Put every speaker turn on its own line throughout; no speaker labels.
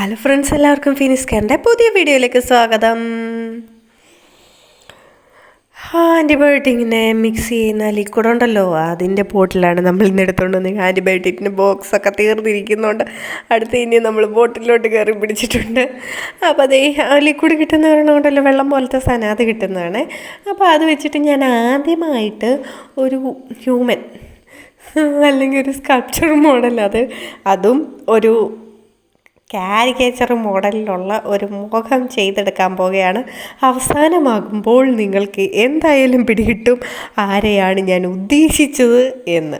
Hello friends, എല്ലാവർക്കും ഫിനിസ്കറിൻ്റെ പുതിയ വീഡിയോയിലേക്ക് സ്വാഗതം. ആൻറ്റിബയോട്ടിക്കിനെ മിക്സ് ചെയ്യുന്ന ലിക്വിഡ് ഉണ്ടല്ലോ, അതിൻ്റെ ബോട്ടിലാണ് നമ്മൾ ഇന്ന് എടുത്തുകൊണ്ട് വന്നത്. ആൻറ്റിബയോട്ടിക്കിൻ്റെ ബോക്സൊക്കെ തീർന്നിരിക്കുന്നുണ്ട്. അടുത്ത് ഇനി നമ്മൾ ബോട്ടിലോട്ട് കയറി പിടിച്ചിട്ടുണ്ട്. അപ്പോൾ അതേ ലിക്വിഡ് കിട്ടുന്ന കാരണമുണ്ടല്ലോ, വെള്ളം പോലത്തെ സാധനം, അത് കിട്ടുന്നതാണ്. അപ്പോൾ അത് വെച്ചിട്ട് ഞാൻ ആദ്യമായിട്ട് ഒരു ഹ്യൂമൻ അല്ലെങ്കിൽ ഒരു സ്കൾപ്ചർ മോഡൽ, അതും ഒരു കാരിക്കേച്ചർ മോഡലിലുള്ള ഒരു മുഖം ചെയ്തെടുക്കാൻ പോവുകയാണ്. അവസാനമാകുമ്പോൾ നിങ്ങൾക്ക് എന്തായാലും പിടികിട്ടും ആരെയാണ് ഞാൻ ഉദ്ദേശിച്ചത് എന്ന്.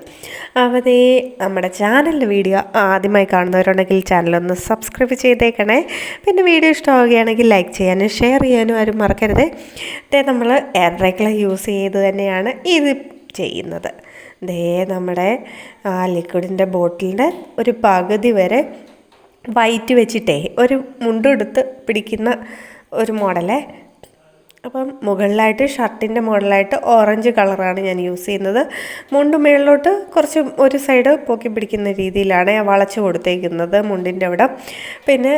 അവതേ നമ്മുടെ ചാനലിൻ്റെ വീഡിയോ ആദ്യമായി കാണുന്നവരുണ്ടെങ്കിൽ ചാനലൊന്ന് സബ്സ്ക്രൈബ് ചെയ്തേക്കണേ. പിന്നെ വീഡിയോ ഇഷ്ടമാവുകയാണെങ്കിൽ ലൈക്ക് ചെയ്യാനും ഷെയർ ചെയ്യാനും ആരും മറക്കരുത്. നമ്മൾ എയർ ഡ്രൈ യൂസ് ചെയ്ത് തന്നെയാണ് ഇത് ചെയ്യുന്നത്. നമ്മുടെ ലിക്വിഡിൻ്റെ ബോട്ടിലിൻ്റെ ഒരു പകുതി വരെ വൈറ്റ് വെച്ചിട്ടേ ഒരു മുണ്ടെടുത്ത് പിടിക്കുന്ന ഒരു മോഡലേ. അപ്പം മുകളിലായിട്ട് ഷർട്ടിൻ്റെ മോഡലായിട്ട് ഓറഞ്ച് കളറാണ് ഞാൻ യൂസ് ചെയ്യുന്നത്. മുണ്ട് മുകളിലോട്ട് കുറച്ച് ഒരു സൈഡ് പൊക്കി പിടിക്കുന്ന രീതിയിലാണ് വളച്ച് കൊടുത്തേക്കുന്നത് മുണ്ടിൻ്റെ അവിടെ. പിന്നെ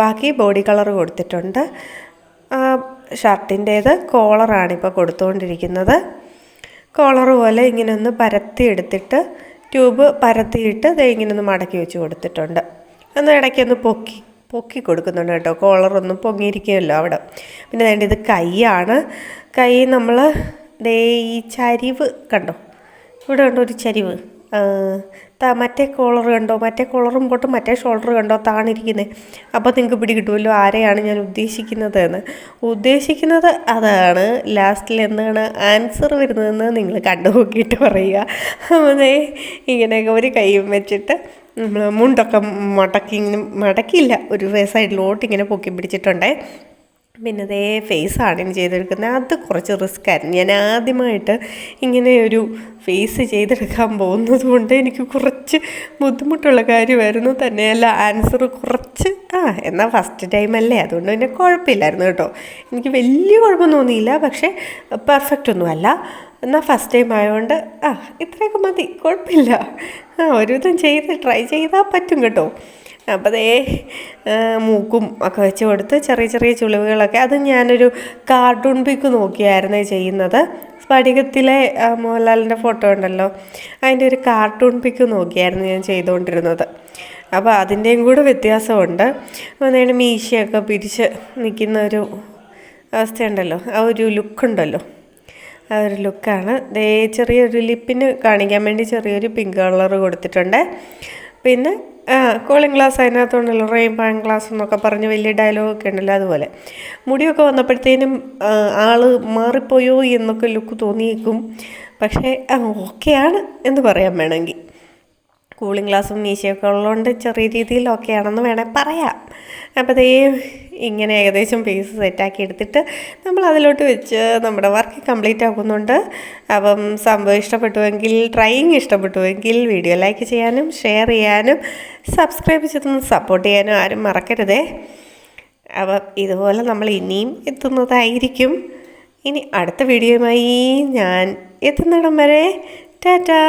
ബാക്കി ബോഡി കളർ കൊടുത്തിട്ടുണ്ട്. ഷർട്ടിൻ്റേത് കോളറാണ് ഇപ്പോൾ കൊടുത്തുകൊണ്ടിരിക്കുന്നത്. കോളർ പോലെ ഇങ്ങനെ ഒന്ന് പരത്തി എടുത്തിട്ട് ട്യൂബ് പരത്തിയിട്ട് ഇങ്ങനെ ഒന്ന് മടക്കി വെച്ച് കൊടുത്തിട്ടുണ്ട്. എന്നാൽ ഇടയ്ക്കൊന്ന് പൊക്കി കൊടുക്കുന്നുണ്ട് കേട്ടോ, കോളറൊന്നും പൊങ്ങിയിരിക്കുമല്ലോ അവിടെ. പിന്നെ വേണ്ട ഇത് കൈയാണ്. കൈ നമ്മൾ ഈ ചരിവ് കണ്ടോ, ഇവിടെ കണ്ടോ ഒരു ചരിവ്. മറ്റേ കോളർ കണ്ടോ, മറ്റേ കോളറും പോട്ട് മറ്റേ ഷോൾഡർ കണ്ടോ താണിരിക്കുന്നത്. അപ്പോൾ നിങ്ങൾക്ക് പിടികിട്ടുമല്ലോ ആരെയാണ് ഞാൻ ഉദ്ദേശിക്കുന്നത് എന്ന്. ഉദ്ദേശിക്കുന്നത് അതാണ്. ലാസ്റ്റിൽ എന്താണ് ആൻസർ വരുന്നതെന്ന് നിങ്ങൾ കണ്ടു നോക്കിയിട്ട് പറയുക. അതേ ഇങ്ങനെയൊക്കെ ഒരു കൈയും വെച്ചിട്ട് നമ്മൾ മുണ്ടൊക്കെ മടക്കിയില്ല, ഒരു സൈഡിലോട്ട് ഇങ്ങനെ പൊക്കി പിടിച്ചിട്ടുണ്ടേ. പിന്നെ അതേ ഫേസാണ് ഇനി ചെയ്തെടുക്കുന്നത്. അത് കുറച്ച് റിസ്ക് ആയിരുന്നു. ഞാൻ ആദ്യമായിട്ട് ഇങ്ങനെ ഒരു ഫേസ് ചെയ്തെടുക്കാൻ പോകുന്നത് കൊണ്ട് എനിക്ക് കുറച്ച് ബുദ്ധിമുട്ടുള്ള കാര്യമായിരുന്നു. തന്നെയല്ല ആൻസർ കുറച്ച് എന്നാൽ ഫസ്റ്റ് ടൈം അല്ലേ, അതുകൊണ്ട് പിന്നെ കുഴപ്പമില്ലായിരുന്നു കേട്ടോ. എനിക്ക് വലിയ കുഴപ്പം തോന്നിയില്ല, പക്ഷേ പെർഫെക്റ്റ് ഒന്നുമല്ല. എന്നാൽ ഫസ്റ്റ് ടൈം ആയതുകൊണ്ട് ഇത്രയൊക്കെ മതി, കുഴപ്പമില്ല. ഒരുവിധം ട്രൈ ചെയ്താൽ പറ്റും കേട്ടോ. അപ്പോൾ മൂക്കും ഒക്കെ വെച്ച് കൊടുത്ത് ചെറിയ ചെറിയ ചുളിവുകളൊക്കെ, അത് ഞാനൊരു കാർട്ടൂൺ പിക്ക് നോക്കിയായിരുന്നു ചെയ്യുന്നത്. സ്ഫടികത്തിലെ മോഹൻലാലിൻ്റെ ഫോട്ടോ ഉണ്ടല്ലോ, അതിൻ്റെ ഒരു കാർട്ടൂൺ പിക്ക് നോക്കിയായിരുന്നു ഞാൻ ചെയ്തുകൊണ്ടിരുന്നത്. അപ്പോൾ അതിൻ്റെയും കൂടെ വ്യത്യാസമുണ്ട്. അപ്പോൾ മീശയൊക്കെ പിരിച്ച് നിൽക്കുന്ന ഒരു അവസ്ഥയുണ്ടല്ലോ, ആ ഒരു ലുക്കുണ്ടല്ലോ, ആ ഒരു ലുക്കാണ്. ചെറിയൊരു ലിപ്പിന് കാണിക്കാൻ വേണ്ടി ചെറിയൊരു പിങ്ക് കളർ കൊടുത്തിട്ടുണ്ട്. പിന്നെ കൂളിംഗ് ഗ്ലാസ് അതിനകത്തുണ്ടല്ലോ, റെയിൻ ഗ്ലാസ് എന്നൊക്കെ പറഞ്ഞ് വലിയ ഡയലോഗൊക്കെ ഉണ്ടല്ലോ, അതുപോലെ. മുടിയൊക്കെ വന്നപ്പോഴത്തേനും ആൾ മാറിപ്പോയോ എന്നൊക്കെ ലുക്ക് തോന്നിയേക്കും. പക്ഷേ ഓക്കെയാണ് എന്ന് പറയാൻ വേണമെങ്കിൽ. കൂളിംഗ് ഗ്ലാസും മീശയൊക്കെ ഉള്ളതുകൊണ്ട് ചെറിയ രീതിയിൽ ഓക്കെ ആണെന്ന് വേണമെങ്കിൽ പറയാം. അപ്പോൾ ഇങ്ങനെ ഏകദേശം ഫേസ് സെറ്റാക്കി എടുത്തിട്ട് നമ്മൾ അതിലോട്ട് വെച്ച് നമ്മുടെ വർക്ക് കംപ്ലീറ്റ് ആക്കുന്നുണ്ട്. അപ്പം സംഭവം ഇഷ്ടപ്പെട്ടുവെങ്കിൽ, ട്രൈയിങ് ഇഷ്ടപ്പെട്ടുവെങ്കിൽ വീഡിയോ ലൈക്ക് ചെയ്യാനും ഷെയർ ചെയ്യാനും സബ്സ്ക്രൈബ് ചെയ്തൊന്ന് സപ്പോർട്ട് ചെയ്യാനും ആരും മറക്കരുതേ. അപ്പം ഇതുപോലെ നമ്മൾ ഇനിയും എത്തുന്നതായിരിക്കും. ഇനി അടുത്ത വീഡിയോയുമായി ഞാൻ എത്തുന്നിടം വരെ ടാറ്റാ.